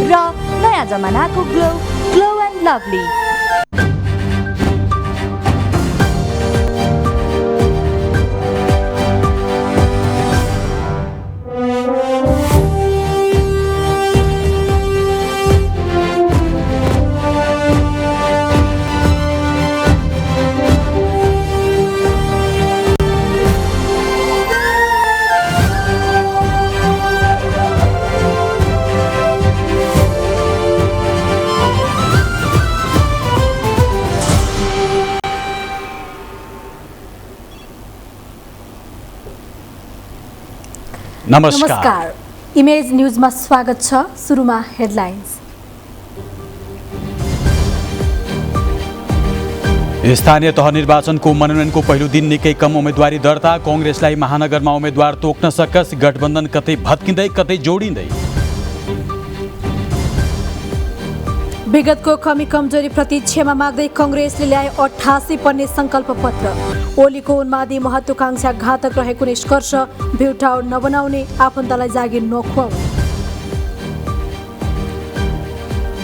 र नयाँ जमानाको ग्लो एन्ड लभली। नमस्कार, इमेज न्यूजमा स्वागत छ। सुरुमा हेडलाइन्स। स्थानीय तह निर्वाचनको मनोनयनको पहिलो दिन निकै कम उम्मेदवारी दर्ता। कांग्रेसलाई महानगरमा उम्मेदवार तोक्न सकस, गठबन्धन कतै भत्किँदै कतै जोडिँदै। विगतको कमी कमजोरी प्रति क्षमा माग्दै कांग्रेसले ल्याए 88 पन्ने संकल्प पत्र। ओलीको उन्मादी महत्वाकांक्षा घातक रहेको निष्कर्ष, भ्युटाउर नबनाउने, आफन्तलाई जागिर नखुवाउने।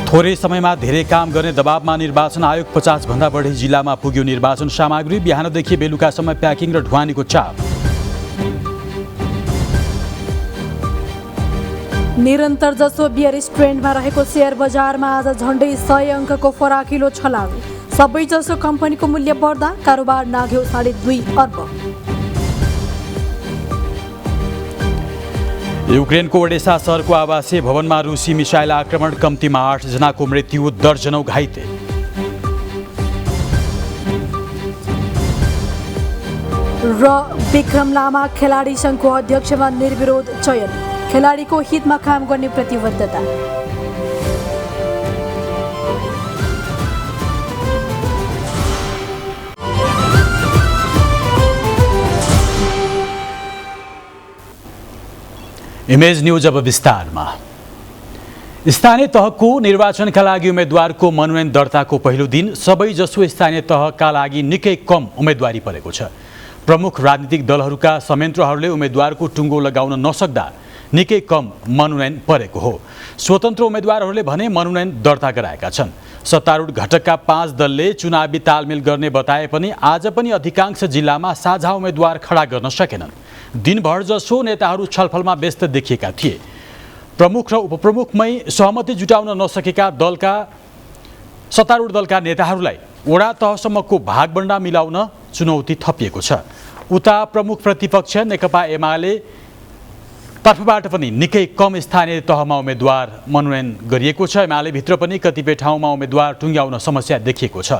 थोरै समयमा धेरै काम गर्ने दबावमा निर्वाचन आयोग 50 भन्दा बढी जिल्लामा पुग्यो निर्वाचन सामग्री। बिहानदेखि बेलुकासम्म प्याकिङ र ढुवानीको चाप। निरन्तर जसो बियरिस ट्रेन्डमा रहेको शेयर बजारमा आज झण्डै 100 अङ्कको फराकिलो छलाङ। सबैजसो कम्पनीको मूल्य बढ्दा कारोबार नाघ्यो 2.5 अर्ब। युक्रेनको ओडेसा सहरको आवासीय भवनमा रुसी मिसाइल आक्रमण, कम्तीमा 8 जनाको मृत्यु, दर्जनौं घाइते। र विक्रम लामा खेलाडी सङ्घको अध्यक्षमा निर्विरोध चयन, खेलाडीको हितमा काम गर्ने प्रतिबद्धता। इमेज न्यूज अब विस्तारमा। स्थानीय तहको निर्वाचनका लागि उम्मेदवारको मनोनयन दर्ताको पहिलो दिन सबैजसो स्थानीय तहका लागि निकै कम उम्मेदवारी परेको छ। प्रमुख राजनीतिक दलहरूका संयन्त्रहरूले उम्मेदवारको टुङ्गो लगाउन नसक्दा निकै कम मनोनयन परेको हो। स्वतन्त्र उम्मेदवारहरूले भने मनोनयन दर्ता गराएका छन्। सत्तारूढ घटकका 5 दलले चुनावी तालमेल गर्ने बताए पनि आज पनि अधिकांश जिल्लामा साझा उम्मेदवार खडा गर्न सकेनन्। दिनभर जसो नेताहरू छलफलमा व्यस्त देखिएका थिए। प्रमुख र उपप्रमुखमै सहमति जुटाउन नसकेका सत्तारूढ दलका नेताहरूलाई वडा तहसम्मको भागबण्डा मिलाउन चुनौती थपिएको छ। उता प्रमुख प्रतिपक्ष नेकपा एमाले तर्फबाट पनि निकै कम स्थानीय तहमा उम्मेदवार मनोनयन गरिएको छ। एमाले भित्र पनि कतिपय ठाउँमा उम्मेदवार टुङ्ग्याउन समस्या देखिएको छ।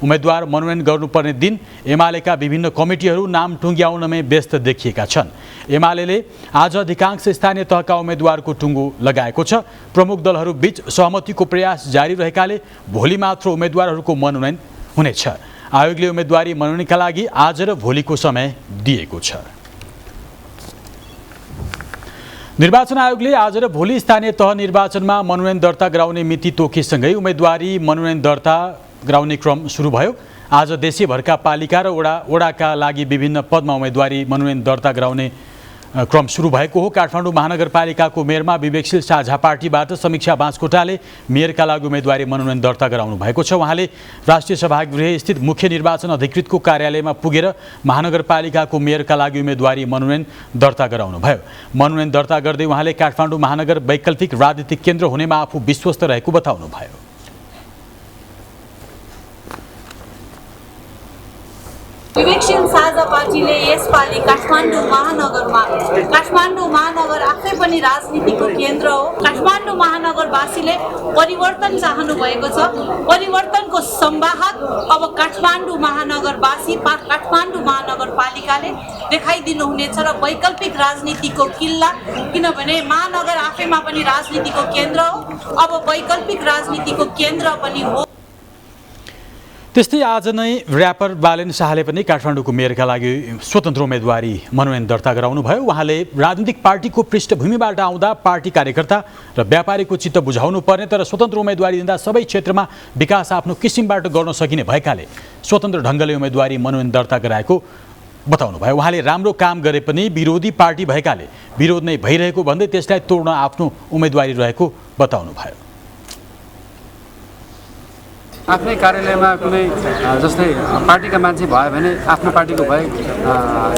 उम्मेदवार मनोनयन गर्नुपर्ने दिन एमालेका विभिन्न कमिटीहरू नाम टुङ्ग्याउनमै व्यस्त देखिएका छन्। एमालेले आज अधिकांश स्थानीय तहका उम्मेदवारको टुङ्गो लगाएको छ। प्रमुख दलहरू बीच सहमतिको प्रयास जारी रहेकाले भोलि मात्र उम्मेदवारहरूको मनोनयन हुनेछ। आयोगले उम्मेदवारी मनोनयनका लागि आज र भोलिको समय दिएको छ। निर्वाचन आयोगले आज र भोलि स्थानीय तह निर्वाचनमा मनोनयन दर्ता गराउने मिति तोकेसँगै उम्मेदवारी मनोनयन दर्ता गराउने क्रम सुरु भयो। आज देशैभरका पालिका र वडाका लागि विभिन्न पदमा उम्मेदवारी मनोनयन दर्ता गराउने क्रम सुरु भएको हो। काठमाडौँ महानगरपालिकाको मेयरमा विवेकशील साझा पार्टीबाट समीक्षा बाँसकोटाले मेयरका लागि उम्मेदवारी मनोनयन दर्ता गराउनु भएको छ। उहाँले राष्ट्रिय सभागृह स्थित मुख्य निर्वाचन अधिकृतको कार्यालयमा पुगेर महानगरपालिकाको मेयरका लागि उम्मेदवारी मनोनयन दर्ता गराउनु भयो। मनोनयन दर्ता गर्दै उहाँले काठमाडौँ महानगर वैकल्पिक राजनीतिक केन्द्र हुनेमा आफू विश्वस्त रहेको बताउनु भयो। विवेकशील साझा पार्टीले यसपालि काठमाडौँ महानगर आफै पनि राजनीतिको केन्द्र हो। काठमाडौँ महानगरवासीले परिवर्तन चाहनु भएको छ। परिवर्तनको संवाहक अब काठमाडौँ महानगरवासी काठमाडौँ महानगरपालिकाले देखाइदिनु हुनेछ र वैकल्पिक राजनीतिको किल्ला, किनभने महानगर आफैमा पनि राजनीतिको केन्द्र हो, अब वैकल्पिक राजनीतिको केन्द्र पनि हो। त्यस्तै आज नै र्यापर बालेन शाहले पनि काठमाडौँको मेयरका लागि स्वतन्त्र उम्मेदवारी मनोनयन दर्ता गराउनु भयो। उहाँले राजनीतिक पार्टीको पृष्ठभूमिबाट आउँदा पार्टी कार्यकर्ता र व्यापारीको चित्त बुझाउनु पर्ने, तर स्वतन्त्र उम्मेदवारी दिँदा सबै क्षेत्रमा विकास आफ्नो किसिमबाट गर्न सकिने भएकाले स्वतन्त्र ढङ्गले उम्मेदवारी मनोनयन दर्ता गराएको बताउनु भयो। उहाँले राम्रो काम गरे पनि विरोधी पार्टी भएकाले विरोध नै भइरहेको भन्दै त्यसलाई तोड्न आफ्नो उम्मेदवारी रहेको बताउनु भयो। आफ्नै कार्यालयमा कुनै जस्तै पार्टीका मान्छे भयो भने आफ्नो पार्टीको भए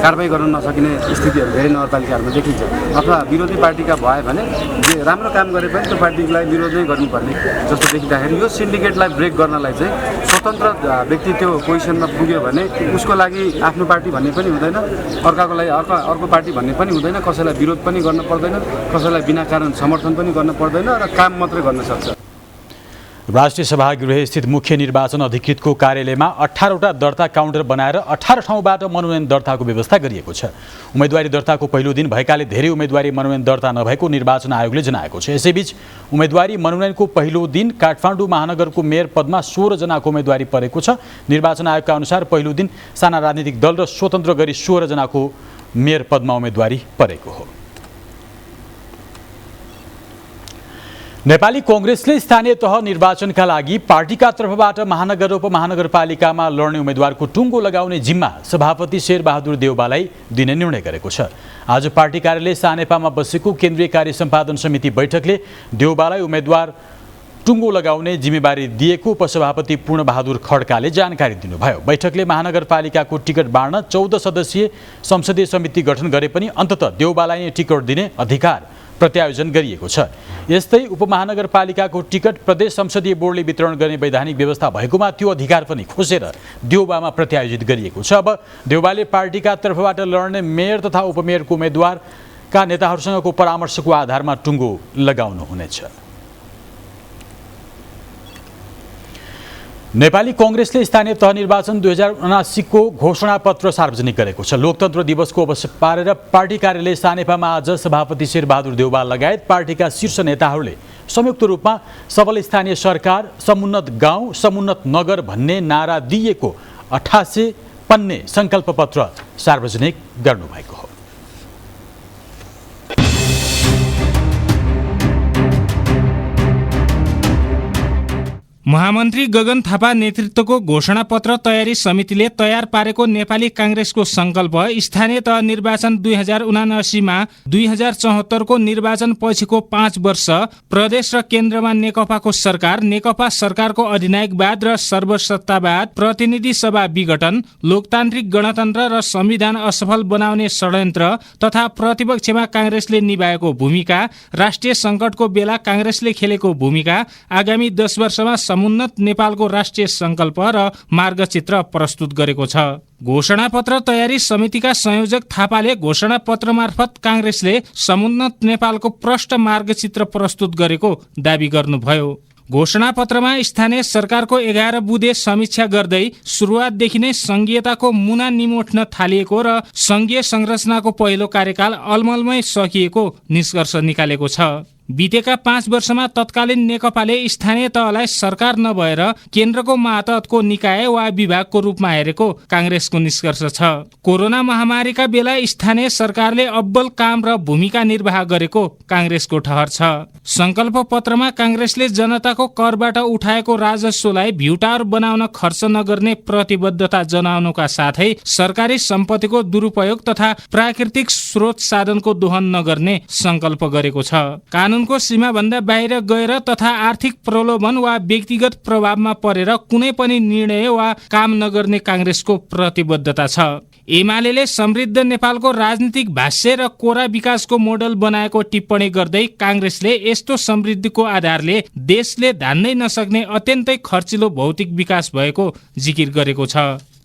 कारबाही गर्न नसकिने स्थितिहरू धेरै नगरपालिकाहरूमा देखिन्छ, अथवा विरोधी पार्टीका भयो भने जे राम्रो काम गरे पनि त्यो पार्टीलाई विरोध नै गर्नुपर्ने जस्तो देखिँदाखेरि यो सिन्डिकेटलाई ब्रेक गर्नलाई चाहिँ स्वतन्त्र व्यक्ति त्यो पोजिसनमा पुग्यो भने उसको लागि आफ्नो पार्टी भन्ने पनि हुँदैन, अर्काको लागि अर्को पार्टी भन्ने पनि हुँदैन, कसैलाई विरोध पनि गर्न पर्दैन, कसैलाई बिना कारण समर्थन पनि गर्न पर्दैन र काम मात्रै गर्न सक्छ। राष्ट्रिय सभागृह स्थित मुख्य निर्वाचन अधिकृतको कार्यालयमा 18वटा दर्ता काउन्टर बनाएर 18 ठाउँबाट मनोनयन दर्ताको व्यवस्था गरिएको छ। उम्मेदवारी दर्ताको पहिलो दिन भएकाले धेरै उम्मेदवारी मनोनयन दर्ता नभएको निर्वाचन आयोगले जनाएको छ। यसैबीच उम्मेदवारी मनोनयनको पहिलो दिन काठमाडौँ महानगरको मेयर पदमा 16 जनाको उम्मेदवारी परेको छ। निर्वाचन आयोगका अनुसार पहिलो दिन साना राजनीतिक दल र स्वतन्त्र गरी 16 जनाको मेयर पदमा उम्मेदवारी परेको हो। नेपाली कांग्रेसले स्थानीय तह निर्वाचनका लागि पार्टीका तर्फबाट महानगर र उपमहानगरपालिकामा लड्ने उम्मेदवारको टुङ्गो लगाउने जिम्मा सभापति शेरबहादुर देउबालाई दिने निर्णय गरेको छ। आज पार्टी कार्यालय सानेपामा बसेको केन्द्रीय कार्य सम्पादन समिति बैठकले देउबालाई उम्मेदवार टुङ्गो लगाउने जिम्मेवारी दिएको उपसभापति पूर्णबहादुर खड्काले जानकारी दिनुभयो। बैठकले महानगरपालिकाको टिकट बाँड्न 14 सदस्यीय संसदीय समिति गठन गरे पनि अन्ततः देउबालाई नै टिकट दिने अधिकार प्रत्यायोजन गरिएको छ। यस्तै उपमहानगरपालिकाको टिकट प्रदेश संसदीय बोर्डले वितरण गर्ने वैधानिक व्यवस्था भएकोमा त्यो अधिकार पनि खोसेर देउबामा प्रत्यायोजित गरिएको छ। अब देउबाले पार्टीका तर्फबाट लड्ने मेयर तथा उपमेयरको उम्मेदवारका नेताहरूसँगको परामर्शको आधारमा टुङ्गो लगाउनुहुनेछ। नेपाली कांग्रेसले स्थानीय तह निर्वाचन 2079 को घोषणापत्र सार्वजनिक गरेको छ। लोकतन्त्र दिवसको अवसर पारेर पार्टी कार्यालय सानेपामा आज सभापति शेरबहादुर देउबा लगायत पार्टीका शीर्ष नेताहरूले संयुक्त रूपमा सबल स्थानीय सरकार, समुन्नत गाउँ, समुन्नत नगर भन्ने नारा दिएको 88 पन्ने संकल्प पत्र सार्वजनिक गर्नुभएको हो। महामन्त्री गगन थापा नेतृत्वको घोषणापत्र तयारी समितिले तयार पारेको नेपाली कांग्रेसको संकल्प स्थानीय तह निर्वाचन 2079 मा 2074 को निर्वाचन पछिको 5 वर्ष प्रदेश र केन्द्रमा नेकपाको सरकार, नेकपा सरकारको अधिनायकवाद र सर्वसत्तावाद, प्रतिनिधि सभा विघटन, लोकतान्त्रिक गणतन्त्र र संविधान असफल बनाउने षड्यन्त्र तथा प्रतिपक्षमा कांग्रेसले निभाएको भूमिका, राष्ट्रिय संकटको बेला कांग्रेसले खेलेको भूमिका, आगामी 10 वर्षमा समुन्नत नेपालको राष्ट्रिय संकल्प र मार्गचित्र प्रस्तुत गरेको छ। घोषणापत्र तयारी समितिका संयोजक थापाले घोषणापत्र मार्फत कांग्रेसले समुन्नत नेपालको प्रष्ट मार्गचित्र प्रस्तुत गरेको दावी गर्नुभयो। घोषणापत्रमा स्थानीय सरकारको 11 बुँदे समीक्षा गर्दै सुरुवातदेखि नै संघीयताको मुना निमोठ्न थालिएको र संघीय संरचनाको पहिलो कार्यकाल अलमलमै सकिएको निष्कर्ष निकालेको छ। बितेका 5 वर्षमा तत्कालीन नेकपाले स्थानीय तहलाई सरकार नभएर केन्द्रको मातहतको निकाय वा विभागको रूपमा हेरेको कांग्रेसको निष्कर्ष छ। कोरोना महामारीका बेला स्थानीय सरकारले अब्बल काम र भूमिका निर्वाह गरेको कांग्रेसको ठहर छ। संकल्प पत्रमा कांग्रेसले जनताको करबाट उठाएको राजस्वलाई भ्युटार बनाउन खर्च नगर्ने प्रतिबद्धता जनाउनुका साथै सरकारी सम्पत्तिको दुरुपयोग तथा प्राकृतिक स्रोत साधनको दोहन नगर्ने संकल्प गरेको छ। कानुनको सीमाभन्दा बाहिर गएर तथा आर्थिक प्रलोभन वा व्यक्तिगत प्रभावमा परेर कुनै पनि निर्णय वा काम नगर्ने कांग्रेसको प्रतिबद्धता छ। एमाले समृद्ध नेपालको राजनीतिक भाष्य र कोरा विकासको मोडल बनाएको टिप्पणी गर्दै कांग्रेसले यस्तो समृद्धिको आधारले देशले धान्नै नसक्ने अत्यन्तै खर्चिलो भौतिक विकास भएको जिकिर गरेको छ।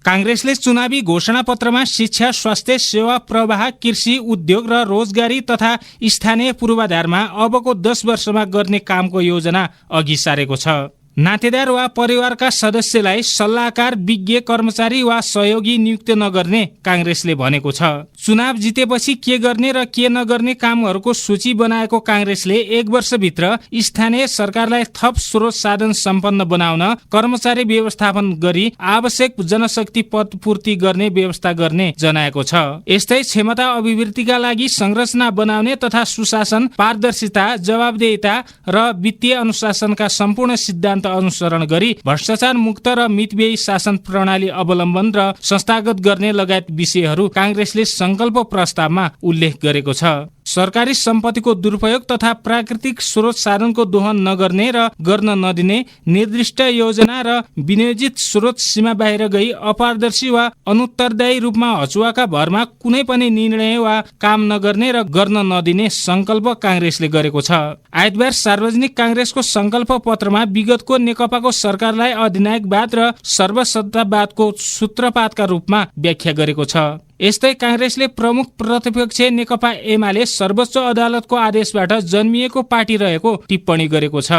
कांग्रेसले चुनावी घोषणापत्रमा शिक्षा, स्वास्थ्य सेवा प्रवाह, कृषि, उद्योग र रोजगारी तथा स्थानीय पूर्वाधारमा अबको 10 वर्षमा गर्ने कामको योजना अघि सारेको छ। नातेदार वा परिवारका सदस्यलाई सल्लाहकार, विज्ञ, कर्मचारी वा सहयोगी नियुक्त नगर्ने कांग्रेसले भनेको छ। चुनाव जितेपछि के गर्ने र के नगर्ने कामहरूको सूची बनाएको कांग्रेसले 1 वर्षभित्र स्थानीय सरकारलाई थप स्रोत साधन सम्पन्न बनाउन, कर्मचारी व्यवस्थापन गरी आवश्यक जनशक्ति पदपूर्ति गर्ने व्यवस्था गर्ने जनाएको छ। यस्तै क्षमता अभिवृद्धिका लागि संरचना बनाउने तथा सुशासन, पारदर्शिता, जवाबदेहिता र वित्तीय अनुशासनका सम्पूर्ण सिद्धान्त अनुसरण गरी भ्रष्टाचार मुक्त र मितव्ययी शासन प्रणाली अवलम्बन र संस्थागत गर्ने लगायत विषयहरू कांग्रेसले संकल्प प्रस्तावमा उल्लेख गरेको छ। सरकारी सम्पत्तिको दुरुपयोग तथा प्राकृतिक स्रोत साधनको दोहन नगर्ने र गर्न नदिने, निर्दिष्ट योजना र विनियोजित स्रोत सीमा बाहिर गई अपारदर्शी वा अनुत्तरदायी रूपमा हचुवाका भरमा कुनै पनि निर्णय वा काम नगर्ने र गर्न नदिने संकल्प कांग्रेसले गरेको छ। आइतबार सार्वजनिक कांग्रेसको संकल्प पत्रमा विगतको नेकपाको सरकारलाई अधिनायकवाद र सर्वसत्तावादको सूत्रपातका रूपमा व्याख्या गरेको छ। यस्तै कांग्रेसले प्रमुख प्रतिपक्ष नेकपा एमाले सर्वोच्च अदालतको आदेशबाट जन्मिएको पार्टी रहेको टिप्पणी गरेको छ।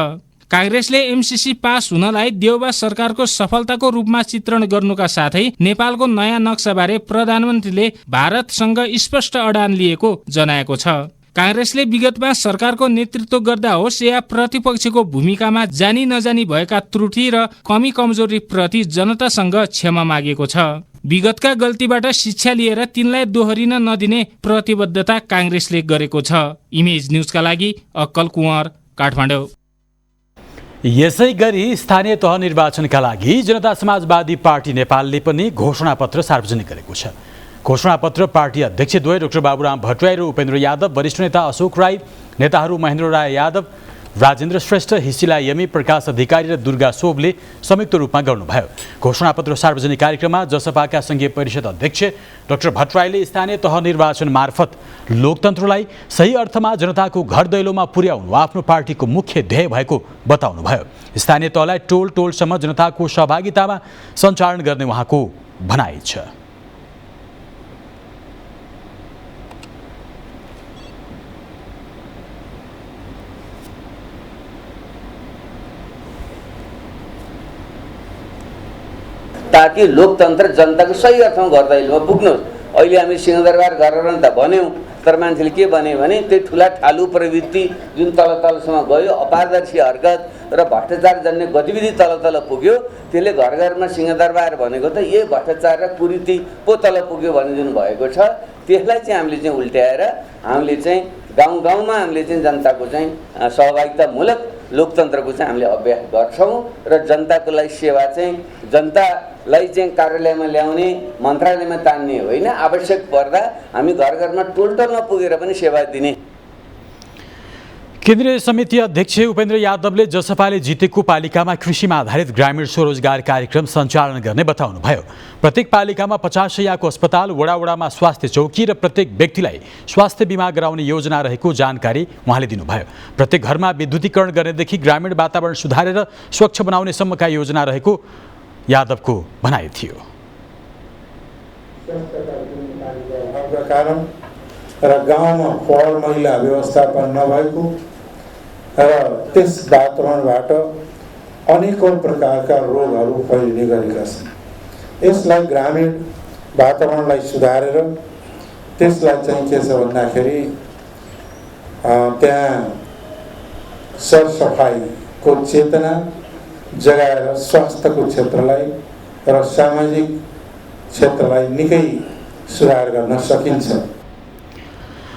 कांग्रेसले एमसीसी पास हुनलाई देउबा सरकारको सफलताको रूपमा चित्रण गर्नुका साथै नेपालको नयाँ नक्साबारे प्रधानमन्त्रीले भारतसँग स्पष्ट अडान लिएको जनाएको छ। कांग्रेसले विगतमा सरकारको नेतृत्व गर्दा होस् या प्रतिपक्षको भूमिकामा जानी नजानी भएका त्रुटि र कमी कमजोरी प्रति जनतासँग क्षमा मागेको छ। विगतका गल्तीबाट शिक्षा लिएर तिनलाई दोहोरिन नदिने प्रतिबद्धता कांग्रेसले गरेको छ। इमेज न्यूजका लागि अक्कल कुँवर, काठमाडौँ। यसै गरी स्थानीय तह निर्वाचनका लागि जनता समाजवादी पार्टी नेपालले पनि घोषणापत्र सार्वजनिक गरेको छ। घोषणापत्र पार्टी अध्यक्षद्वय डाक्टर बाबुराम भट्टराई र उपेन्द्र यादव, वरिष्ठ नेता अशोक राई, नेताहरू महेन्द्र राय यादव, राजेन्द्र श्रेष्ठ, हिसिला यमी, प्रकाश अधिकारी र दुर्गा सोभले संयुक्त रूपमा गर्नुभयो। घोषणापत्र सार्वजनिक कार्यक्रममा जसपाका संघीय परिषद अध्यक्ष डाक्टर भट्टराईले स्थानीय तह निर्वाचन मार्फत लोकतन्त्रलाई सही अर्थमा जनताको घर दैलोमा पुर्याउनु आफ्नो पार्टीको मुख्य ध्येय भएको बताउनुभयो। स्थानीय तहलाई टोल टोलसम्म जनताको सहभागितामा सञ्चालन गर्ने उहाँको भनाइ छ। ताकि लोकतन्त्र जनताको सही अर्थमा घर दैलोमा पुग्नुहोस्। अहिले हामी सिंहदरबार गरेर नि त भन्यौँ, तर मान्छेले के भन्यो भने त्यो ठुला ठालु प्रवृत्ति जुन तल तलसम्म गयो, अपारदर्शी हरकत र भ्रष्टाचार जन्य गतिविधि तल तल पुग्यो, त्यसले घर घरमा सिंहदरबार भनेको त यही भ्रष्टाचार र कुरीति पो तल पुग्यो भन्ने जुन भएको छ, त्यसलाई चाहिँ हामीले चाहिँ उल्ट्याएर हामीले चाहिँ गाउँ गाउँमा हामीले चाहिँ जनताको चाहिँ सहभागितामूलक लोकतन्त्रको चाहिँ हामीले अभ्यास गर्छौँ र जनताको लागि सेवा चाहिँ जनतालाई चाहिँ कार्यालयमा ल्याउने, मन्त्रालयमा तान्ने होइन, आवश्यक पर्दा हामी घर घरमा टोल टोलमा पुगेर पनि सेवा दिने। केन्द्रीय समिति अध्यक्ष उपेन्द्र यादवले जसपाले जितेको पालिकामा कृषिमा आधारित ग्रामीण स्वरोजगार कार्यक्रम सञ्चालन गर्ने बताउनुभयो। प्रत्येक पालिकामा 50 शय्याको अस्पताल, वडावडामा स्वास्थ्य चौकी र प्रत्येक व्यक्तिलाई स्वास्थ्य बिमा गराउने योजना रहेको जानकारी उहाँले दिनुभयो। प्रत्येक घरमा विद्युतीकरण गर्नेदेखि ग्रामीण वातावरण सुधारेर स्वच्छ बनाउनेसम्मका योजना रहेको यादवको भनाइ थियो। र गाउँमा फोहोर मैला व्यवस्थापन नभएको र त्यस वातावरणबाट अनेकौं प्रकारका रोगहरू फैलिने गरेका छन्। यसलाई ग्रामीण वातावरणलाई सुधारेर त्यसलाई चाहिँ के छ भन्दाखेरि त्यहाँ सरसफाइको चेतना जगाएर स्वास्थ्यको क्षेत्रलाई र सामाजिक क्षेत्रलाई निकै सुधार गर्न सकिन्छ।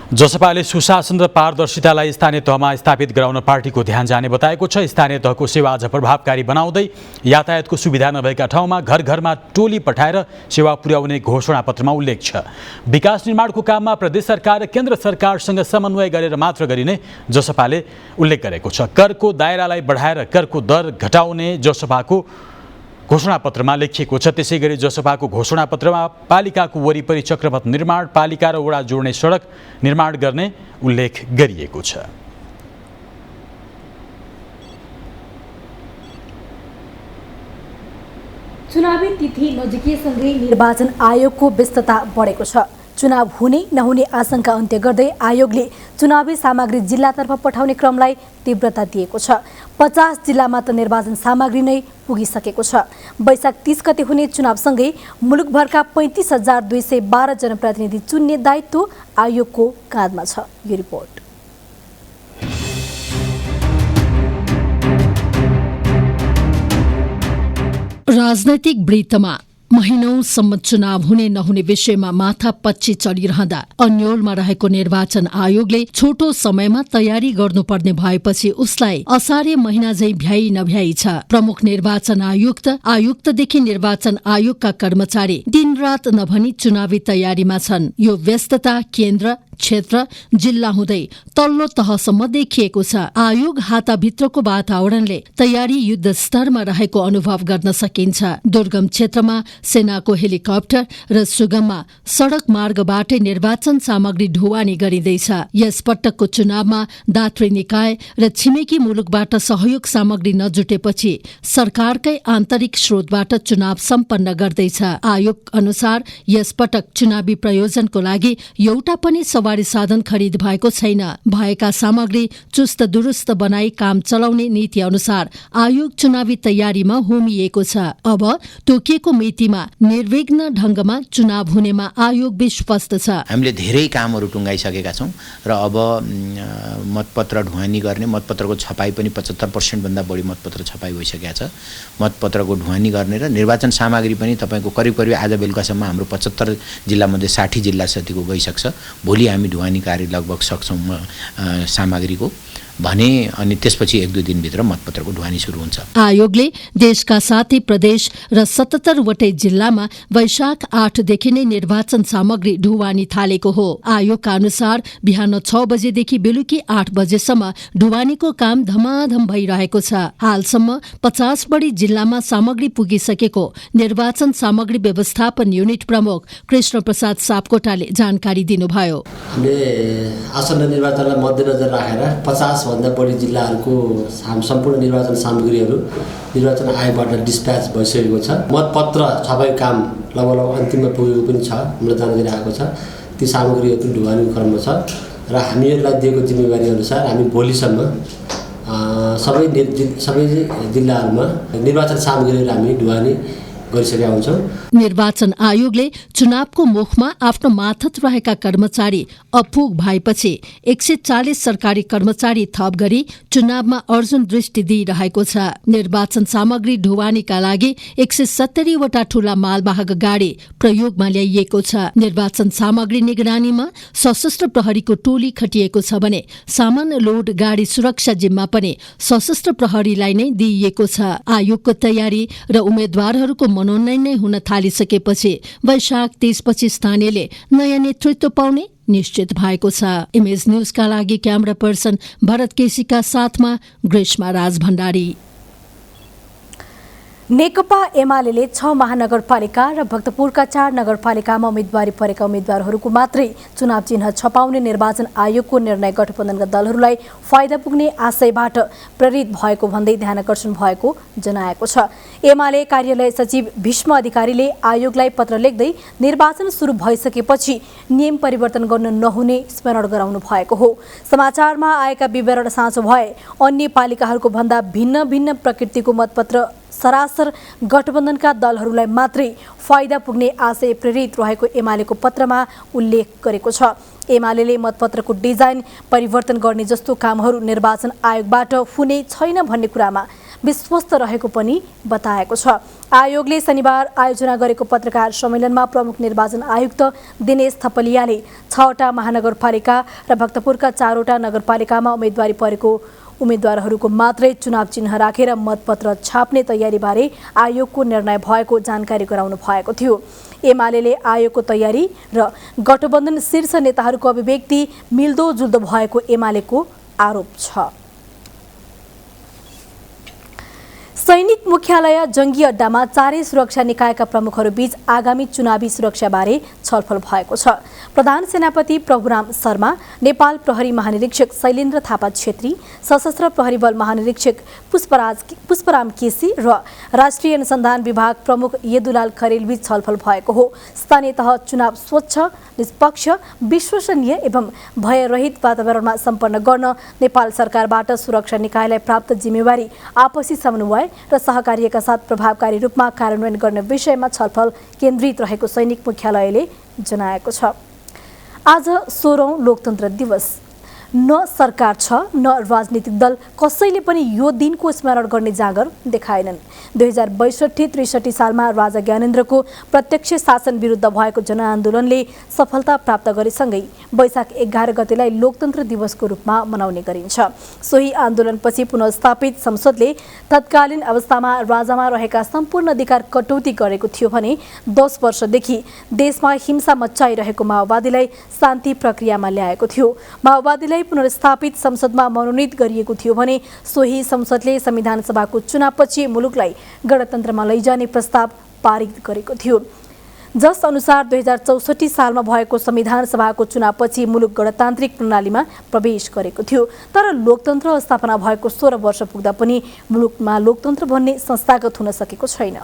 जसपाले सुशासन र पारदर्शितालाई स्थानीय तहमा स्थापित गराउन पार्टीको ध्यान जाने बताएको छ। स्थानीय तहको सेवा अझ प्रभावकारी बनाउँदै यातायातको सुविधा नभएका ठाउँमा घर घरमा टोली पठाएर सेवा पुर्याउने घोषणापत्रमा उल्लेख छ। विकास निर्माणको काममा प्रदेश सरकार र केन्द्र सरकारसँग समन्वय गरेर मात्र गरिने जसपाले उल्लेख गरेको छ। करको दायरालाई बढाएर करको दर घटाउने जसपाको घोषणापत्रमा लेखिएको छ। त्यसै गरी जसपाको घोषणापत्रमा पालिकाको वरिपरि चक्रपथ निर्माण, पालिका र वडा जोड्ने सडक निर्माण गर्ने उल्लेख गरिएको छ। चुनावी तिथि नजिकैसँगै निर्वाचन आयोगको व्यस्तता बढेको छ। चुनाव हुने नहुने आशंका अन्त्य गर्दै आयोगले चुनावी सामग्री जिल्लातर्फ पठाउने क्रमलाई तीव्रता दिएको छ। 50 जिल्लामा त निर्वाचन सामग्री नै पुगिसकेको छ। वैशाख 30 गते हुने चुनावसँगै मुलुकभरका 35,212 जनप्रतिनिधि चुन्ने दायित्व आयोगको काँधमा छ। यो रिपोर्ट। राजनैतिक वृत्तमा महिनौसम्म चुनाव हुने नहुने विषयमा माथापच्ची चलिरहँदा अन्योलमा रहेको निर्वाचन आयोगले छोटो समयमा तयारी गर्नुपर्ने भएपछि उसलाई असारे महिना झै भ्याइ नभ्याइ छ। प्रमुख निर्वाचन आयुक्तदेखि निर्वाचन आयोगका कर्मचारी दिनरात नभनी चुनावी तयारीमा छन्। यो व्यस्तता केन्द्र क्षेत्र जिल्ला हुँदै तल्लो तहसम्म देखिएको छ। आयोग हाताभित्रको वातावरणले तयारी युद्ध स्तरमा रहेको अनुभव गर्न सकिन्छ। दुर्गम क्षेत्रमा सेनाको हेलिकप्टर र सुगममा सड़क मार्गबाटै निर्वाचन सामग्री ढुवानी गरिँदैछ। यस पटकको चुनावमा दात्री निकाय र छिमेकी मुलुकबाट सहयोग सामग्री नजुटेपछि सरकारकै आन्तरिक स्रोतबाट चुनाव सम्पन्न गर्दैछ। आयोग अनुसार यस पटक चुनावी प्रयोजनको लागि एउटा पनि सवारी साधन खरिद भएको छैन। भएका सामग्री चुस्त दुरुस्त बनाई काम चलाउने नीति अनुसार आयोग चुनावी तयारीमा होमिएको छ। अब तोकिएको मितिमा निर्विघ्न ढंगमा चुनाव हुनेमा आयोग विश्वस्त छ। हामीले धेरै कामहरू टुंगाइसकेका छौं र अब मतपत्र ढुवानी गर्ने, मतपत्रको छपाई पनि 75% भन्दा बढी मतपत्र छपाई भइसकेको छ। मतपत्रको ढुवानी गर्ने र निर्वाचन सामग्री पनि तपाईको करिब आज बेलुकासम्म हाम्रो 75 जिल्ला मध्ये 60 जिल्ला जतिको गइसक्छ। भोलि हामी ढुवानी कार्य लगभग सक्छौं सामग्रीको भने अनि त्यसपछि 1-2 दिनभित्र मतपत्रको ढुवानी सुरु हुन्छ। आयोगले देशका साथै प्रदेश र 77 वटै जिल्लामा वैशाख 8 देखि नै निर्वाचन सामग्री ढुवानी थालेको हो। आयोगका अनुसार बिहान 6 बजेदेखि बेलुकी 8 बजेसम्म ढुवानीको काम धमाधम भइरहेको छ। हालसम्म 50 बढी जिल्लामा सामग्री पुगिसकेको निर्वाचन सामग्री व्यवस्थापन युनिट प्रमुख कृष्ण प्रसाद सापकोटाले जानकारी दिनुभयो। हामीले आसन्न निर्वाचनलाई मध्यनजर राखेर 50 भन्दा बढी जिल्लाहरूको सम्पूर्ण निर्वाचन सामग्रीहरू निर्वाचन आयोगबाट डिस्प्याच भइसकेको छ। मतपत्र छपाई काम लगभग अन्तिममा पुगेको पनि छ, हामीलाई जानकारी आएको छ। ती सामग्रीहरू ढुवानी क्रममा छ र हामीहरूलाई दिएको जिम्मेवारी अनुसार हामी भोलिसम्म सबै जिल्लाहरूमा निर्वाचन सामग्रीहरू हामी ढुवानी गरिसकेका हुन्छौं। निर्वाचन आयोगले चुनावको मुखमा आफ्नो माथत रहेका कर्मचारी अपुग भएपछि 140 सरकारी कर्मचारी थप गरी चुनावमा अर्जुन दृष्टि दिइरहेको छ। निर्वाचन सामग्री ढुवानीका लागि 170 वटा ठूला मालवाहक गाडी प्रयोगमा ल्याइएको छ। निर्वाचन सामग्री निगरानीमा सशस्त्र प्रहरीको टोली खटिएको छ भने सामान लोड गाडी सुरक्षा जिम्मा पनि सशस्त्र प्रहरीलाई नै दिइएको छ। आयोगको तयारी र उम्मेद्वारहरूको मनोनयन नै हुन थालिसकेपछि वैशाख 30 पछि स्थानीयले नयाँ नेतृत्व पाउने निश्चित भएको छ। इमेज न्यूजका लागि क्यामेरा पर्सन भरत केसीका साथमा ग्रीष्मा राज भण्डारी। नेकपा एमाले 6 महानगरपालिका र भक्तपुरका 4 नगरपालिकामा उम्मेदवारी परेका उम्मेद्वारहरूको मात्रै चुनाव चिन्ह छपाउने निर्वाचन आयोगको निर्णय गठबन्धनका दलहरूलाई फाइदा पुग्ने आशयबाट प्रेरित भएको भन्दै ध्यानकर्षण भएको जनाएको छ। एमाले कार्यालय सचिव भीष्म अधिकारीले आयोगलाई पत्र लेख्दै निर्वाचन सुरु भइसकेपछि नियम परिवर्तन गर्न नहुने स्मरण गराउनु भएको हो। समाचारमा आएका विवरण साँचो भए अन्य पालिकाहरूको भन्दा भिन्न भिन्न प्रकृतिको मतपत्र सरासर गठबन्धनका दलहरूलाई मात्रै फाइदा पुग्ने आशय प्रेरित रहेको एमालेको पत्रमा उल्लेख गरेको छ। एमालेले मतपत्रको डिजाइन परिवर्तन गर्ने जस्तो कामहरू निर्वाचन आयोगबाट हुने छैन भन्ने कुरामा विश्वस्त रहेको पनि बताएको छ। आयोगले शनिबार आयोजना गरेको पत्रकार सम्मेलनमा प्रमुख निर्वाचन आयुक्त दिनेश थपलियाले 6 वटा महानगरपालिका र भक्तपुरका 4 वटा नगरपालिकामा उम्मेदवारी परेको उम्मेद्वारहरूको मात्रै चुनाव चिन्ह राखेर मतपत्र छाप्ने तयारीबारे आयोगको निर्णय भएको जानकारी गराउनु भएको थियो। एमालेले आयोगको तयारी र गठबन्धन शीर्ष नेताहरूको अभिव्यक्ति मिल्दोजुल्दो भएको एमालेको आरोप छ। सैनिक मुख्यालय जंगी अड्डामा चारै सुरक्षा निकायका प्रमुखहरूबीच आगामी चुनावी सुरक्षाबारे छलफल भएको छ। प्रधान सेनापति प्रभुराम शर्मा, नेपाल प्रहरी महानिरीक्षक शैलेन्द्र थापा छेत्री, सशस्त्र प्रहरी बल महानिरीक्षक पुष्पराम केसी र राष्ट्रिय अनुसन्धान विभाग प्रमुख यदुलाल खरेलबीच छलफल भएको हो। स्थानीय तह चुनाव स्वच्छ, निष्पक्ष, विश्वसनीय एवं भयरहित वातावरणमा सम्पन्न गर्न नेपाल सरकारबाट सुरक्षा निकायलाई प्राप्त जिम्मेवारी आपसी समन्वय र सहकार्यका साथ प्रभावकारी रूपमा कार्यान्वयन गर्ने विषयमा छलफल केन्द्रित रहेको सैनिक मुख्यालयले जनाएको छ। आज 16औं लोकतन्त्र दिवस। न सरकार छ न राजनीतिक दल कसैले पनि यो दिनको स्मरण गर्ने जाँगर देखाएनन्। 2062-63 सालमा राजा ज्ञानेन्द्रको प्रत्यक्ष शासन विरुद्ध भएको जनआन्दोलनले सफलता प्राप्त गरेसँगै वैशाख 11 गतेलाई लोकतन्त्र दिवसको रूपमा मनाउने गरिन्छ। सोही आन्दोलनपछि पुनर्स्थापित संसदले तत्कालीन अवस्थामा राजामा रहेका सम्पूर्ण अधिकार कटौती गरेको थियो भने 10 वर्षदेखि देशमा हिंसा मच्चाइरहेको माओवादीलाई शान्ति प्रक्रियामा ल्याएको थियो। माओवादीलाई पुनर्स्थापित संसदमा मनोनित गरिएको थियो भने सोही संसदले संविधान सभाको चुनावपछि मुलुकलाई गणतन्त्रमा लैजाने प्रस्ताव पारित गरेको थियो, जस अनुसार 2064 सालमा भएको संविधान सभाको चुनावपछि मुलुक गणतान्त्रिक प्रणालीमा प्रवेश गरेको थियो। तर लोकतन्त्र स्थापना भएको 16 वर्ष पुग्दा पनि मुलुकमा लोकतन्त्र भन्ने संस्थागत हुन सकेको छैन।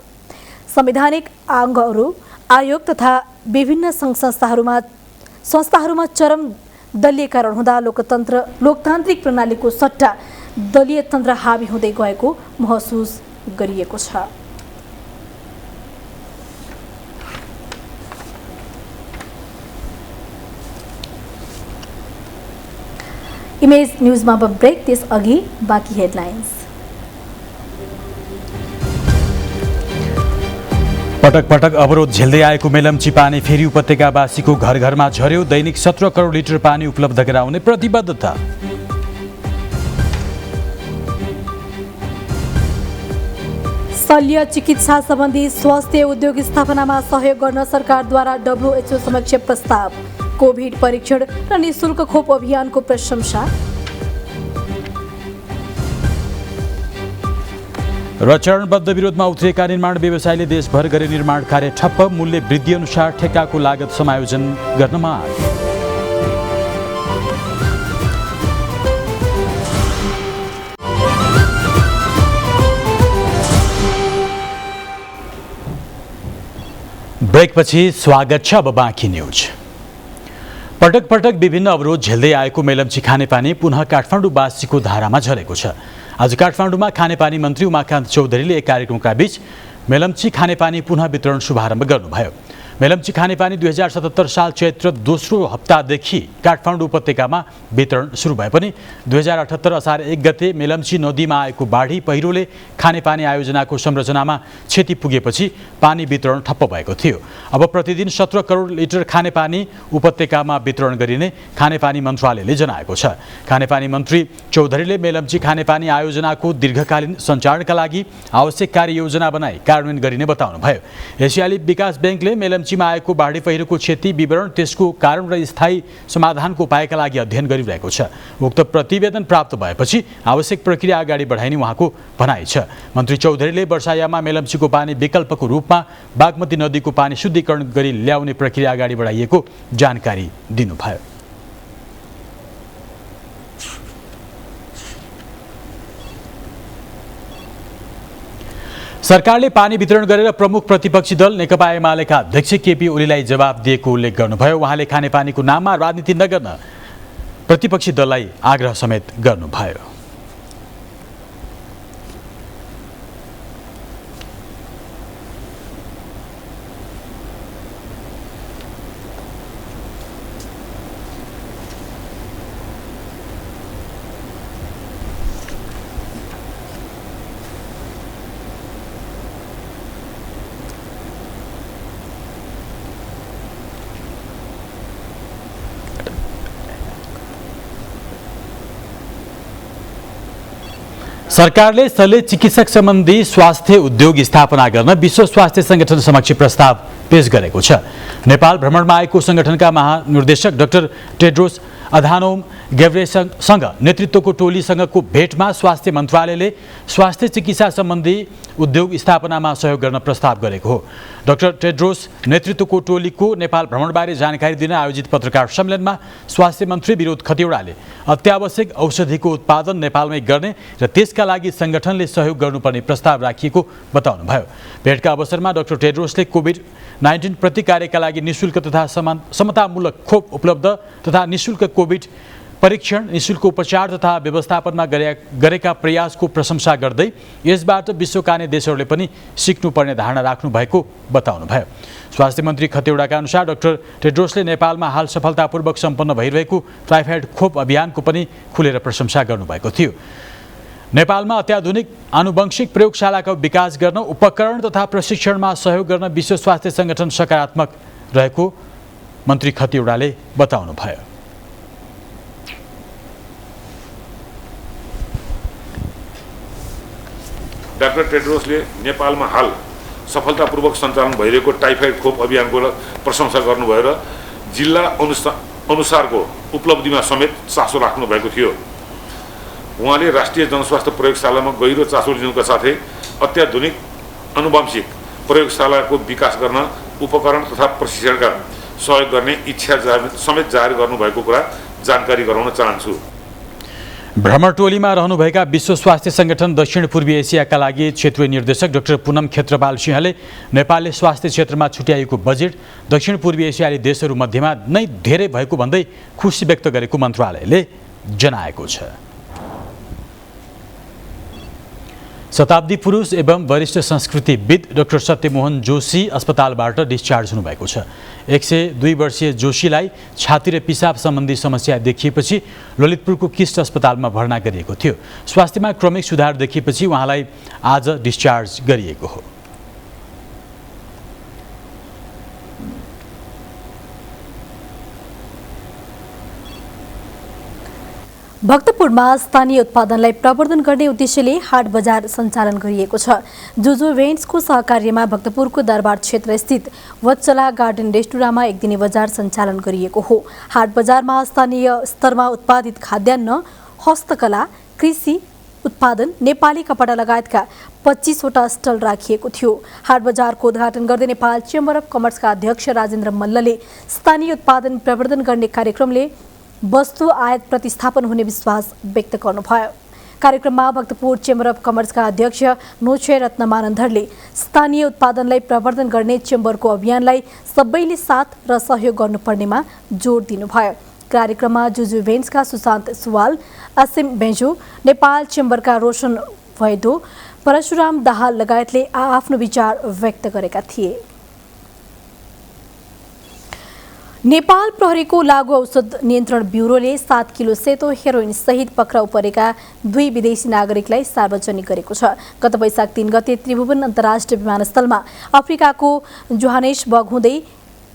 संवैधानिक अङ्गहरू, आयोग तथा विभिन्न सङ्घ संस्थाहरूमा चरम दलीयकरण हुँदा लोकतान्त्रिक प्रणालीको सट्टा दलीय तन्त्र हावी हुँदै गएको महसुस गरिएको छ। इमेज न्यूजमा अब ब्रेक, त्यसअघि बाँकी हेडलाइन्स। पटक पटक अवरोध झेल्दै आएको मेलम्ची पानी फेरि उपत्यकावासीको घर घरमा झर्यो। दैनिक 17 करोड लिटर पानी उपलब्ध गराउने प्रतिबद्धता। शल्य चिकित्सा सम्बन्धी स्वास्थ्य उद्योग स्थापनामा सहयोग गर्न सरकारद्वारा WHO समक्ष प्रस्ताव। कोभिड परीक्षण र निःशुल्क खोप अभियानको प्रशंसा। र चरणबद्ध विरोधमा उत्रिएका निर्माण व्यवसायीले देशभर गरे निर्माण कार्य ठप्प। मूल्य वृद्धि अनुसार ठेक्काको लागत समायोजन गर्न माग। ब्रेकपछि स्वागत छ। अब बाँकी न्यूज। पटक पटक विभिन्न अवरोध झेल्दै आएको मेलम्ची खानेपानी पुनः काठमाडौँवासीको धारामा झरेको छ। आज काठमाडौँमा खानेपानी मन्त्री उमाकान्त चौधरीले एक कार्यक्रमका बीच मेलम्ची खानेपानी पुनः वितरण शुभारम्भ गर्नुभयो। मेलम्ची खानेपानी 2077 साल चैत्र दोस्रो हप्तादेखि काठमाडौँ उपत्यकामा वितरण सुरु भए पनि 2078 असार 1 गते मेलम्ची नदीमा आएको बाढी पहिरोले खानेपानी आयोजनाको संरचनामा क्षति पुगेपछि पानी वितरण ठप्प भएको थियो। अब प्रतिदिन 17 करोड लिटर खानेपानी उपत्यकामा वितरण गरिने खानेपानी मन्त्रालयले जनाएको छ। खानेपानी मन्त्री चौधरीले मेलम्ची खानेपानी आयोजनाको दीर्घकालीन सञ्चालनका लागि आवश्यक कार्ययोजना बनाई कार्यान्वयन गरिने बताउनुभयो। एसियाली विकास ब्याङ्कले मेलम्चीमा आएको बाढी पहिरोको क्षति विवरण, त्यसको कारण र स्थायी समाधानको उपायका लागि अध्ययन गरिरहेको छ। उक्त प्रतिवेदन प्राप्त भएपछि आवश्यक प्रक्रिया अगाडि बढाइने उहाँको भनाइ छ। मन्त्री चौधरीले वर्षायाममा मेलम्चीको पानी विकल्पको रूपमा बागमती नदीको पानी शुद्धिकरण गरी ल्याउने प्रक्रिया अगाडि बढाइएको जानकारी दिनुभयो। सरकारले पानी वितरण गरेर प्रमुख प्रतिपक्षी दल नेकपा एमालेका अध्यक्ष केपी ओलीलाई जवाब दिएको उल्लेख गर्नुभयो। उहाँले खानेपानीको नाममा राजनीति नगर्न प्रतिपक्षी दललाई आग्रह समेत गर्नुभयो। सरकारले शल्य चिकित्सक सम्बन्धी स्वास्थ्य उद्योग स्थापना गर्न विश्व स्वास्थ्य संगठन समक्ष प्रस्ताव पेश गरेको छ। नेपाल भ्रमणमा आएको संगठनका महानिर्देशक डाक्टर टेड्रोस अधानोम गेब्रेयससँग नेतृत्वको टोलीसँगको भेटमा स्वास्थ्य मन्त्रालयले स्वास्थ्य चिकित्सा सम्बन्धी उद्योग स्थापनामा सहयोग गर्न प्रस्ताव गरेको हो। डाक्टर टेड्रोस नेतृत्वको टोलीको नेपाल भ्रमणबारे जानकारी दिन आयोजित पत्रकार सम्मेलनमा स्वास्थ्य मन्त्री विनोद खतिवडाले अत्यावश्यक औषधिको उत्पादन नेपालमै गर्ने र त्यसका लागि संगठनले सहयोग गर्नुपर्ने प्रस्ताव राखिएको बताउनुभयो। भेटका अवसरमा डाक्टर टेड्रोसले कोभिड-19 प्रतिकारका लागि निःशुल्क तथा समतामूलक खोप उपलब्ध तथा निःशुल्क कोभिड परीक्षण, निशुल्क उपचार तथा व्यवस्थापनमा गरेका प्रयासको प्रशंसा गर्दै यसबाट विश्वका अन्य देशहरूले पनि सिक्नुपर्ने धारणा राख्नु भएको बताउनुभयो। स्वास्थ्य मन्त्री खतिवडाका अनुसार डाक्टर टेड्रोसले नेपालमा हाल सफलतापूर्वक सम्पन्न भइरहेको टाइफाइड खोप अभियानको पनि खुलेर प्रशंसा गर्नुभएको थियो। नेपालमा अत्याधुनिक आनुवंशिक प्रयोगशालाको विकास गर्न, उपकरण तथा प्रशिक्षणमा सहयोग गर्न विश्व स्वास्थ्य सङ्गठन सकारात्मक रहेको मन्त्री खतिवडाले बताउनुभयो। डाक्टर टेड्रोसले नेपालमा हाल सफलतापूर्वक सञ्चालन भइरहेको टाइफाइड खोप अभियानको प्रशंसा गर्नुभयो र जिल्ला अनुसारको उपलब्धिमा समेत चासो राख्नु भएको थियो। उहाँले राष्ट्रिय जनस्वास्थ्य प्रयोगशालामा गहिरो चासो लिनुका साथै अत्याधुनिक आनुवंशिक प्रयोगशालाको विकास गर्न उपकरण तथा प्रशिक्षणका सहयोग गर्ने इच्छा समेत जाहेर गर्नुभएको कुरा जानकारी गराउन चाहन्छु। भ्रमण टोलीमा रहनुभएका विश्व स्वास्थ्य सङ्गठन दक्षिण पूर्वी एसियाका लागि क्षेत्रीय निर्देशक डाक्टर पुनम क्षेत्रपाल सिंहले नेपालले स्वास्थ्य क्षेत्रमा छुट्याएको बजेट दक्षिण पूर्वी एसियाली देशहरू मध्येमा नै धेरै भएको भन्दै खुसी व्यक्त गरेको मन्त्रालयले जनाएको छ। शताब्दी पुरुष एवं वरिष्ठ संस्कृतिविद डाक्टर सत्यमोहन जोशी अस्पतालबाट डिस्चार्ज हुनुभएको छ। 102 वर्षीय जोशीलाई छाती र पिसाब सम्बन्धी समस्या देखिएपछि ललितपुरको किस्ट अस्पतालमा भर्ना गरिएको थियो। स्वास्थ्यमा क्रमिक सुधार देखिएपछि उहाँलाई आज डिस्चार्ज गरिएको हो। भक्तपुरमा स्थानीय उत्पादनलाई प्रवर्धन गर्ने उद्देश्यले हाट बजार सञ्चालन गरिएको छ। जुजो भेन्ट्सको सहकार्यमा भक्तपुरको दरबार क्षेत्र स्थित वत्सला गार्डन रेस्टुराँमा एक दिने बजार सञ्चालन गरिएको हो। हाट बजारमा स्थानीय स्तरमा उत्पादित खाद्यान्न, हस्तकला, कृषि उत्पादन, नेपाली कपडा लगायतका 25 वटा स्टल राखिएको थियो। हाट बजारको उद्घाटन गर्दै नेपाल चेम्बर अफ कमर्सका अध्यक्ष राजेन्द्र मल्लले स्थानीय उत्पादन प्रवर्धन गर्ने कार्यक्रमले वस्तु आयात प्रतिस्थापन हुने विश्वास व्यक्त गर्नुभयो। कार्यक्रममा भक्तपुर चेम्बर अफ कमर्सका अध्यक्ष नोछे रत्नमानन्दरले स्थानीय उत्पादनलाई प्रवर्धन गर्ने चेम्बरको अभियानलाई सबैले साथ र सहयोग गर्नुपर्नेमा जोड दिनुभयो। कार्यक्रममा जुजु भेन्ट्सका सुशान्त सुवाल, असिम बेन्जो, नेपाल चेम्बरका रोशन वैदो, परशुराम दाहाल लगायतले आफ्नो विचार व्यक्त गरेका थिए। नेपाल प्रहरीको लागु औषध नियन्त्रण ब्युरोले 7 किलो सेतो हेरोइन सहित पक्राउ परेका 2 विदेशी नागरिकलाई सार्वजनिक गरेको छ। गत वैशाख 3 गते त्रिभुवन अन्तर्राष्ट्रिय विमानस्थलमा अफ्रिकाको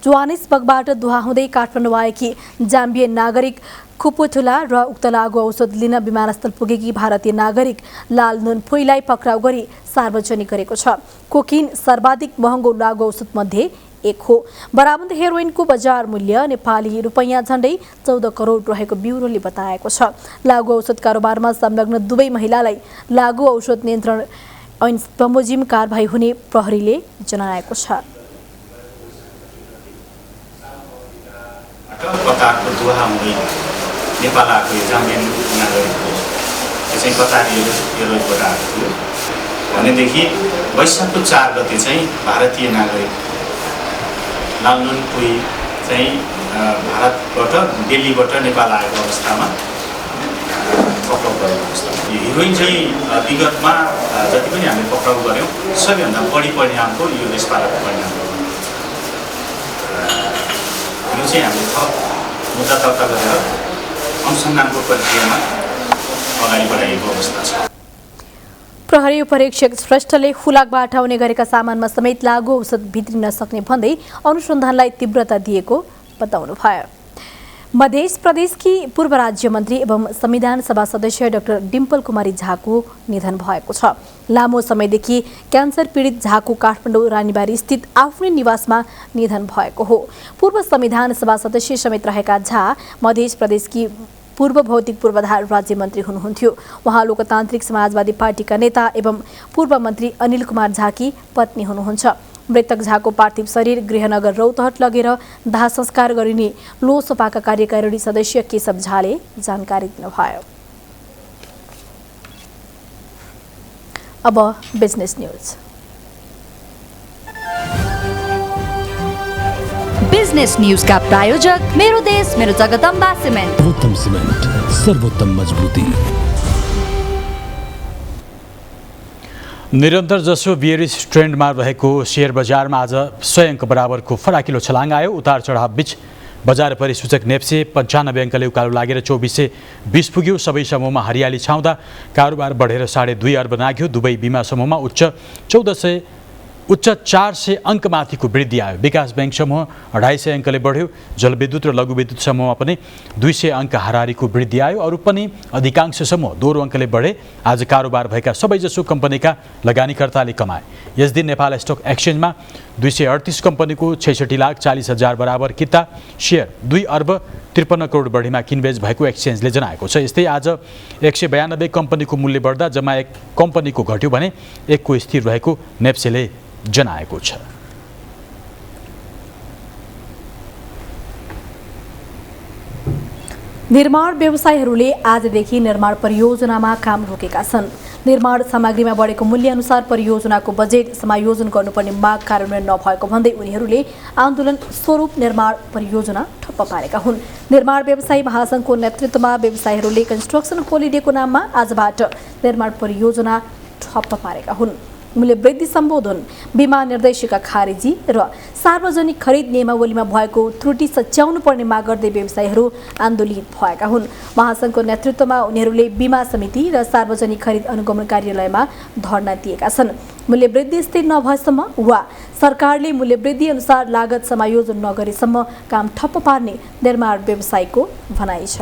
जोहानेसबर्गबाट दोहा हुँदै काठमाडौँ आएकी जाम्बियन नागरिक खुपुथुला र उक्त लागु औषध लिन विमानस्थल पुगेकी भारतीय नागरिक लाल नुनफोईलाई पक्राउ गरी सार्वजनिक गरेको छ। कोकिन सर्वाधिक महँगो लागु औषध मध्ये एक हो। बरामद हेरोइनको बजार मूल्य नेपाली रुपैयाँ झण्डै 14 करोड रहेको ब्युरोले बताएको छ। लागु औषध कारोबारमा संलग्न दुवै महिलालाई लागु औषध नियन्त्रण ऐन बमोजिम कारबाही हुने प्रहरीले जनाएको छ। कतारको दोहा हुँदै नेपाल आएको जाम्बियन नागरिकको चाहिँ कतार एयरवेजबाट आएको थियो भनेदेखि वैशाखको 4 गते चाहिँ भारतीय नागरिक लाल नुनफोई चाहिँ भारतबाट दिल्लीबाट नेपाल आएको अवस्थामा पक्राउ गरेको अवस्थामा यो हिरोइन चाहिँ विगतमा जति पनि हामीले पक्राउ गऱ्यौँ सबैभन्दा बढी परिणामको यो यसपालिको परिणाम हो। यो चाहिँ हामीले थप मुद्दा दर्ता गरेर अनुसन्धानको प्रक्रियामा अगाडि बढाइएको अवस्था छ। प्रहरी उपरीक्षक श्रेष्ठले हुलाकबाट आउने गरेका सामानमा समेत लागु औषध भित्रिन सक्ने भन्दै अनुसन्धानलाई तीव्रता दिएको बताउनुभयो। मध्य प्रदेशकी पूर्व राज्य मन्त्री एवं संविधान सभा सदस्य डाक्टर डिम्पल कुमारी झाको निधन भएको छ। लामो समयदेखि क्यान्सर पीडित झाको काठमाडौँ रानीबारी स्थित आफ्नै निवासमा निधन भएको हो। पूर्व संविधान सभा सदस्य समेत रहेका झा मध्य प्रदेशकी पूर्व भौतिक पूर्वाधार राज्य मन्त्री हुनुहुन्थ्यो। उहाँ लोकतान्त्रिक समाजवादी पार्टीका नेता एवं पूर्व मन्त्री अनिल कुमार झाकी पत्नी हुनुहुन्छ। मृतक झाको पार्थिव शरीर गृहनगर रौतहट लगेर दाह संस्कार गरिने लोकसभाका कार्यकारिणी सदस्य केशव झाले जानकारी दिनुभयो। अब बिजनेस न्यूज। बिजनेस न्यूज का प्रायोजक मेरो देश मेरो जगदम्बा सिमेन्ट। उत्तम सिमेन्ट, सर्वोत्तम मजबुती। निरन्तर जसो बियरिस ट्रेन्डमा रहेको शेयर बजारमा आज 100 अङ्क बराबरको फराकिलो छलाङ आयो। उतार चढाव बीच बजार परिसूचक नेप्से 95 अङ्कले उकालो लागेर 2420 पुग्यो। सबै समूहमा हरियाली छाउँदा कारोबार बढेर 2.5 अर्ब नाग्यो। दुवै बिमा समूहमा उच्च 400 अङ्क माथिको वृद्धि आयो। विकास बैंक समूह 250 अङ्कले बढ्यो। जलविद्युत र लघुविद्युत समूहमा पनि 200 अङ्क हाराहारीको वृद्धि आयो। अरू पनि अधिकांश समूह 2 अङ्कले बढे। आज कारोबार भएका सबैजसो कम्पनीका लगानीकर्ताले कमाए। यस दिन नेपाल स्टक एक्सचेन्जमा 238 कम्पनीको 66,40,000 बराबर किता सेयर 2 अर्ब 53 करोड बढीमा किनबेच भएको एक्सचेन्जले जनाएको छ। यस्तै आज 192 कम्पनीको मूल्य बढ्दा जम्मा 1 कम्पनीको घट्यो भने 1 को स्थिर रहेको नेप्सेले जनाएको छ। निर्माण व्यवसायीहरूले आजदेखि निर्माण परियोजनामा काम रोकेका छन्। निर्माण सामग्रीमा बढेको मूल्य अनुसार परियोजनाको बजेट समायोजन गर्नुपर्ने माग कार्यान्वयन नभएको भन्दै उनीहरूले आन्दोलन स्वरूप निर्माण परियोजना ठप्प पारेका हुन्। निर्माण व्यवसायी महासङ्घको नेतृत्वमा व्यवसायीहरूले कन्स्ट्रक्सन होलिडेको नाममा आजबाट निर्माण परियोजना ठप्प पारेका हुन्। मूल्य वृद्धि सम्बोधन, बीमा निर्देशिका खारेजी र सार्वजनिक खरिद नियमावलीमा भएको त्रुटि सच्याउनु पर्ने माग गर्दै व्यवसायीहरू आन्दोलित भएका हुन्। महासङ्घको नेतृत्वमा उनीहरूले बीमा समिति र सार्वजनिक खरिद अनुगमन कार्यालयमा धरना दिएका छन्। मूल्य वृद्धि स्थिर नभएसम्म वा सरकारले मूल्य वृद्धि अनुसार लागत समायोजन नगरेसम्म काम ठप्प पार्ने निर्माण व्यवसायीको भनाइ छ।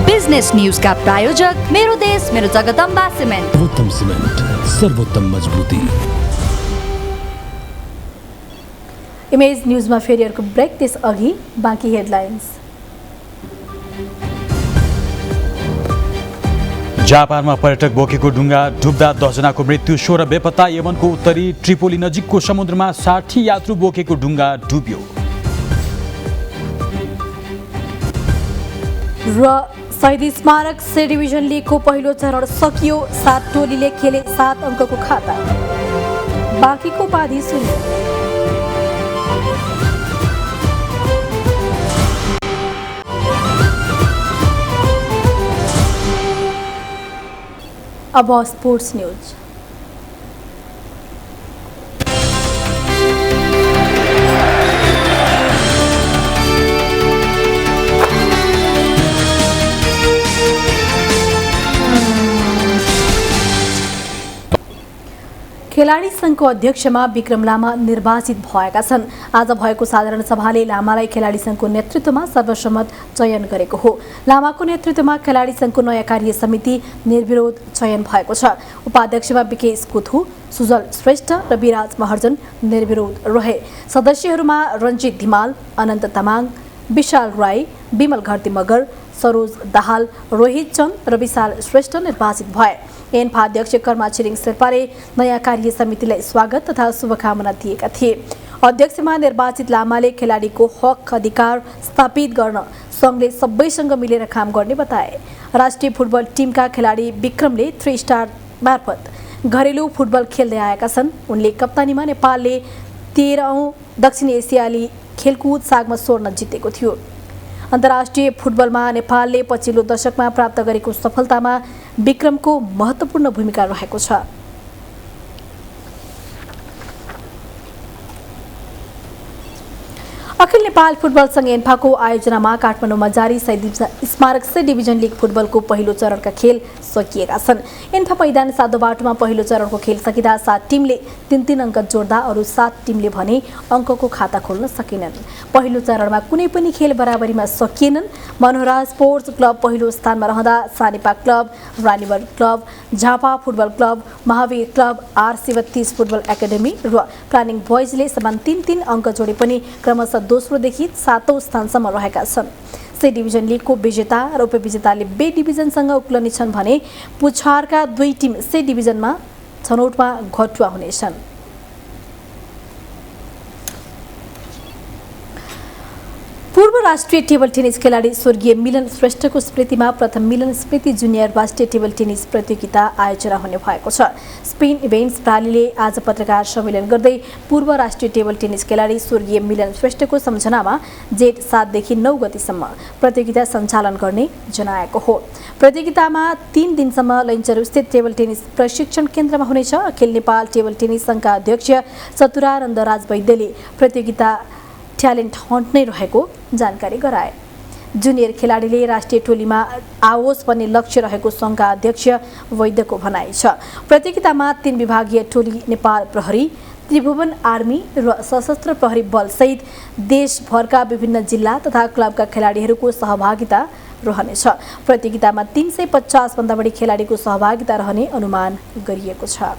बिजनेस न्यूज का प्रायोजक मेरो देश मेरो जगदम्बा सिमेन्ट। उत्तम सिमेन्ट, सर्वोत्तम मजबुती। इमेज न्यूजमा फेरि अर्को ब्रेक, त्यसअघि बाँकी हेडलाइन्स। जापानमा पर्यटक बोकेको डुङ्गा डुब्दा 10 जनाको मृत्यु, 16 बेपत्ता। यमनको उत्तरी ट्रिपोली नजिकको समुद्रमा 60 यात्रु बोकेको डुङ्गा डुब्यो। र शहीद स्मारक से डिभिजन लिगको पहिलो चरण सकियो। 7 टोलीले खेले 7 अङ्कको खाता, बाँकीको उपाधि शून्य। अब स्पोर्ट्स न्यूज। खेलाडी सङ्घको अध्यक्षमा विक्रम लामा निर्वाचित भएका छन्। आज भएको साधारण सभाले लामालाई खेलाडी सङ्घको नेतृत्वमा सर्वसम्मत चयन गरेको हो। लामाको नेतृत्वमा खेलाडी सङ्घको नयाँ कार्य समिति निर्विरोध चयन भएको छ। उपाध्यक्षमा विकेश कुथु, सुजल श्रेष्ठ र विराज महर्जन निर्विरोध रहे। सदस्यहरूमा रञ्जित धिमाल, अनन्त तामाङ, विशाल राई, विमल घरती मगर, सरोज दाहाल, रोहित चन्द र विशाल श्रेष्ठ निर्वाचित भए। एन्फा अध्यक्ष कर्मा छिरिङ शेर्पाले नयाँ कार्य समितिलाई स्वागत तथा शुभकामना दिएका थिए। अध्यक्षमा निर्वाचित लामाले खेलाडीको हक अधिकार स्थापित गर्न सङ्घले सबैसँग मिलेर काम गर्ने बताए। राष्ट्रिय फुटबल टिमका खेलाडी विक्रमले 3 स्टार मार्फत घरेलु फुटबल खेल्दै आएका छन्। उनले कप्तानीमा नेपालले 13औं दक्षिण एसियाली खेलकुद सागमा स्वर्ण जितेको थियो। अन्तर्राष्ट्रिय फुटबलमा नेपालले पछिल्लो दशकमा प्राप्त गरेको सफलतामा विक्रमको महत्त्वपूर्ण भूमिका रहेको छ। अखिल नेपाल फुटबल संघ एन्फाको आयोजनामा काठमाडौँमा जारी शहीद स्मारक से डिभिजन लिग फुटबलको पहिलो चरणका खेल सकिएका छन्। एन्फा मैदान सादो बाटोमा पहिलो चरणको खेल सकिँदा 7 टिमले 3-3 अङ्क जोड्दा अरू 7 टिमले भने अङ्कको खाता खोल्न सकेनन्। पहिलो चरणमा कुनै पनि खेल बराबरीमा सकिएनन्। मनोहरा स्पोर्ट्स क्लब पहिलो स्थानमा रहँदा Sanepa club, Raniwar club, Jhapa football club, Mahavir club, RC 32 football academy र प्लानिङ बोइजले समान 3-3 अङ्क जोडे पनि क्रमशः दोस्रोदेखि 7औं स्थानसम्म रहेका छन्। से डिभिजन लिगको विजेता र उपविजेताले बे डिभिजनसँग उक्लनेछन् भने पुछारका 2 टिम से डिभिजनमा छनौटमा घटुवा हुनेछन्। पूर्व राष्ट्रिय टेबल टेनिस खेलाडी स्वर्गीय मिलन श्रेष्ठको स्मृतिमा प्रथम मिलन स्मृति जुनियर राष्ट्रिय टेबल टेनिस प्रतियोगिता आयोजना हुने भएको छ। स्पेन इभेन्ट्स प्रालीले आज पत्रकार सम्मेलन गर्दै पूर्व राष्ट्रिय टेबल टेनिस खेलाडी स्वर्गीय मिलन श्रेष्ठको सम्झनामा जेठ 7 देखि 9 गतिसम्म प्रतियोगिता सञ्चालन गर्ने जनाएको हो। प्रतियोगितामा 3 दिनसम्म लैनचौरस्थित टेबल टेनिस प्रशिक्षण केन्द्रमा हुनेछ। अखिल नेपाल टेबल टेनिस सङ्घका अध्यक्ष चतुरानन्द राज वैद्यले प्रतियोगिता ट्यालेन्ट हन्ट नै रहेको जानकारी गराए। जुनियर खेलाडीले राष्ट्रिय टोलीमा आओस् भन्ने लक्ष्य रहेको सङ्घका अध्यक्ष वैद्यको भनाइ छ। प्रतियोगितामा 3 विभागीय टोली नेपाल प्रहरी, त्रिभुवन आर्मी र सशस्त्र प्रहरी बल सहित देशभरका विभिन्न जिल्ला तथा क्लबका खेलाडीहरूको सहभागिता रहनेछ। प्रतियोगितामा 350 भन्दा बढी खेलाडीको सहभागिता रहने अनुमान गरिएको छ।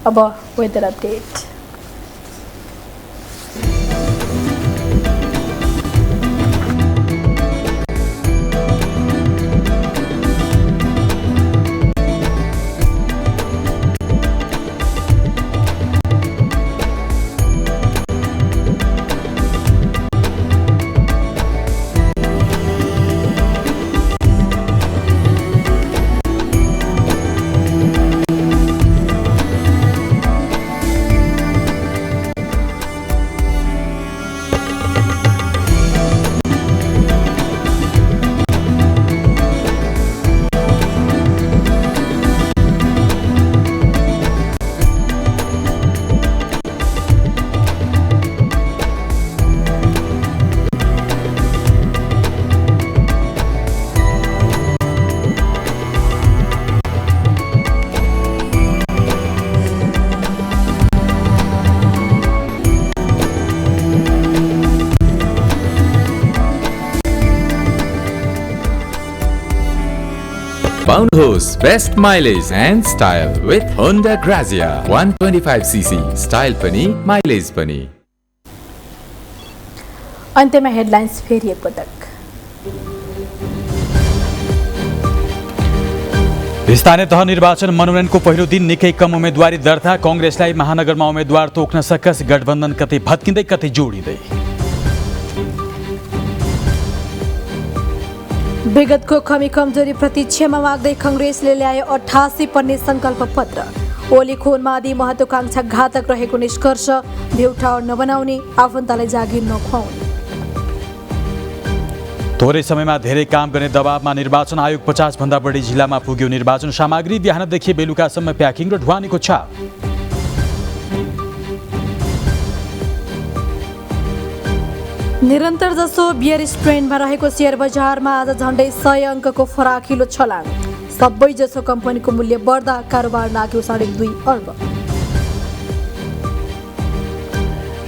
अब weather update. Poundhouse best mileage and style with Honda Grazia 125cc style पनि mileage पनि। अन्त्यमा हेडलाइन्स फेरि एकपटक। स्थानीय तह निर्वाचन मनोनयनको पहिलो दिन निकै कम उम्मेदवारी दर्ता। कांग्रेसलाई महानगरमा उम्मेदवार तोक्न सकस, गठबन्धन कतै भत्किँदै कतै जोडिँदै। विगतको कमी कमजोरी प्रति क्षमा माग्दै कांग्रेसले ल्याए 88 पन्ने संकल्प पत्र। ओलीको उन्मादी महत्वाकांक्षा घातक रहेको निष्कर्ष, भ्यूठाउँ नबनाउने, आफन्तलाई जागिर नखुवाउने। थोरै समयमा धेरै काम गर्ने दबावमा निर्वाचन आयोग 50 भन्दा बढी जिल्लामा पुग्यो निर्वाचन सामग्री। बिहानदेखि बेलुकासम्म प्याकिङ र ढुवानीको छाप। निरन्तर जसो बियर स्ट्रेन्डमा रहेको शेयर बजारमा आज झण्डै 100 अङ्कको फराकिलो छलाङ। सबै जसो कम्पनीको मूल्य बढ्दा कारोबार नाग्यो 2.5 अर्ब।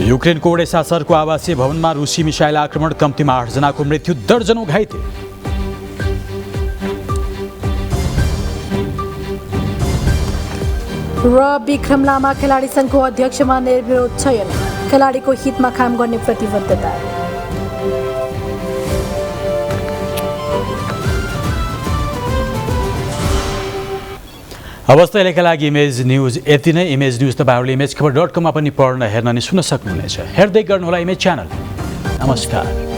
युक्रेनको ओडेसा सहरको आवासीय भवनमा रुसी मिसाइल आक्रमण, कम्तीमा 8 जनाको मृत्यु, दर्जनौं घाइते। र विक्रम लामा खेलाडी सङ्घको अध्यक्षमा निर्विरोध चयन, खेलाडीको हितमा काम गर्ने प्रतिबद्धता। अवस्था अहिलेका लागि इमेज न्यूज यति नै। इमेज न्यूज तपाईँहरूले इमेजखबर.com मा पनि पढ्न, हेर्न अनि सुन्न सक्नुहुनेछ। हेर्दै गर्नुहोला इमेज च्यानल। नमस्कार।